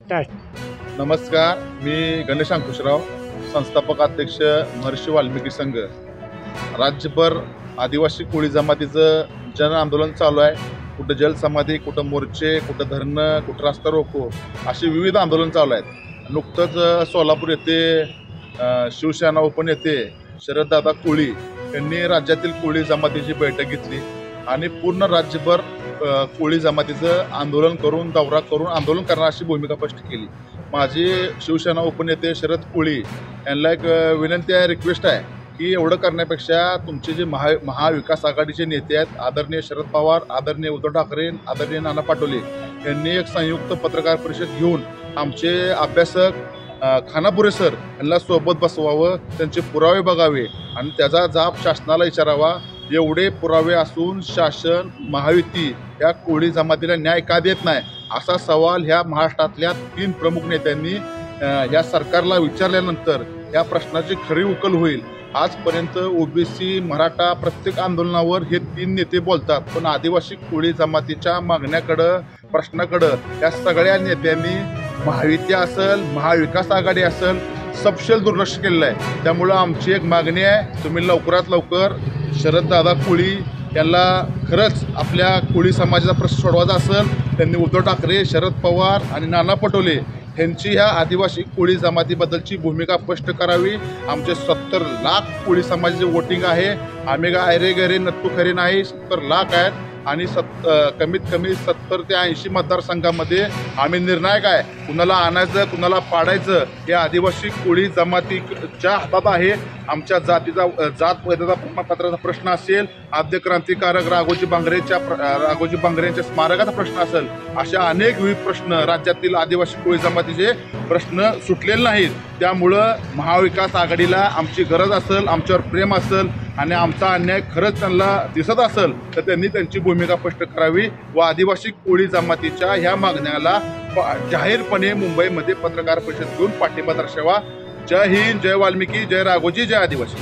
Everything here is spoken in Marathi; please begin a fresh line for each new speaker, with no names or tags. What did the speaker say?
नमस्कार, मी गणेश अंकुशराव, संस्थापक अध्यक्ष महर्षी वाल्मिकी संघ। राज्यभर आदिवासी कोळी जमातीचं जन आंदोलन चालू आहे। कुठं जलसमाधी, कुठं मोर्चे, कुठं धरणं, कुठं रास्ता रोको अशी विविध आंदोलन चालू आहेत। नुकतंच सोलापूर येथे शिवसेना ओपन येथे शरददादा कोळी यांनी राज्यातील कोळी जमातीची बैठक घेतली आणि पूर्ण राज्यभर कोळी जमातीचं आंदोलन करून दौरा करून आंदोलन करणार अशी भूमिका स्पष्ट केली। माझी शिवसेना ओपन येथे शरद कोळी यांना एक विनंती आहे, रिक्वेस्ट आहे की एवढं करण्यापेक्षा तुमचे जे महाविकास आघाडीचे नेते आहेत, आदरणीय शरद पवार, आदरणीय उद्धव ठाकरे, आदरणीय नाना पटोले यांनी एक संयुक्त पत्रकार परिषद घेऊन आमचे अभ्यासक खानापुरे सर यांना सोबत बसवावं, त्यांचे पुरावे बघावे आणि त्याचा जाब शासनाला विचारावा। एवढे पुरावे असून शासन महायुती या कोळी जमातीला न्याय का देत नाही असा सवाल ह्या महाराष्ट्रातल्या 3 प्रमुख नेत्यांनी या सरकारला विचारल्यानंतर या प्रश्नाची खरी उकल होईल। आजपर्यंत ओबीसी मराठा प्रत्येक आंदोलनावर हे 3 नेते बोलतात, पण आदिवासी कोळी जमातीच्या मागण्याकडं प्रश्नाकडं या सगळ्या नेत्यांनी महायुती असेल, महाविकास आघाडी असेल सपशेल दुर्लक्ष केलेलं आहे। त्यामुळं आमची एक मागणी आहे, तुम्ही लवकरात लवकर शरददादा कोळी यांना खरंच आपल्या कोळी समाजाचा प्रश्न सोडवायचा असेल त्यांनी उद्धव ठाकरे, शरद पवार आणि नाना पटोले यांची ह्या आदिवासी कोळी जमातीबद्दलची भूमिका स्पष्ट करावी। आमचे 70 लाख कोळी समाजाचे वोटिंग आहे, आम्ही काय ऐरे गैरे नट्टू खरे नाही, 70 लाख आहेत आणि कमीत कमी 70 ते 80 मतदारसंघामध्ये आम्ही निर्णायक आहे। कुणाला आणायचं कुणाला पाडायचं हे आदिवासी कोळी जमातीच्या हातात आहे। आमच्या जात वैधता प्रमाणपत्राचा प्रश्न असेल, आद्य क्रांतिकारक राघोजी बांगरेंच्या स्मारकाचा प्रश्न असेल, अशा अनेक विविध प्रश्न राज्यातील आदिवासी कोळी जमातीचे प्रश्न सुटलेले नाहीत। त्यामुळं महाविकास आघाडीला आमची गरज असेल, आमच्यावर प्रेम असेल आणि आमचा अन्याय खरंच त्यांना दिसत असेल तर त्यांनी त्यांची भूमिका स्पष्ट करावी व आदिवासी कोळी जमातीच्या ह्या मागण्याला जाहीरपणे मुंबईमध्ये पत्रकार परिषद घेऊन पाठिंबा दर्शवा। जय हिंद, जय वाल्मिकी, जय राघोजी, जय आदिवासी।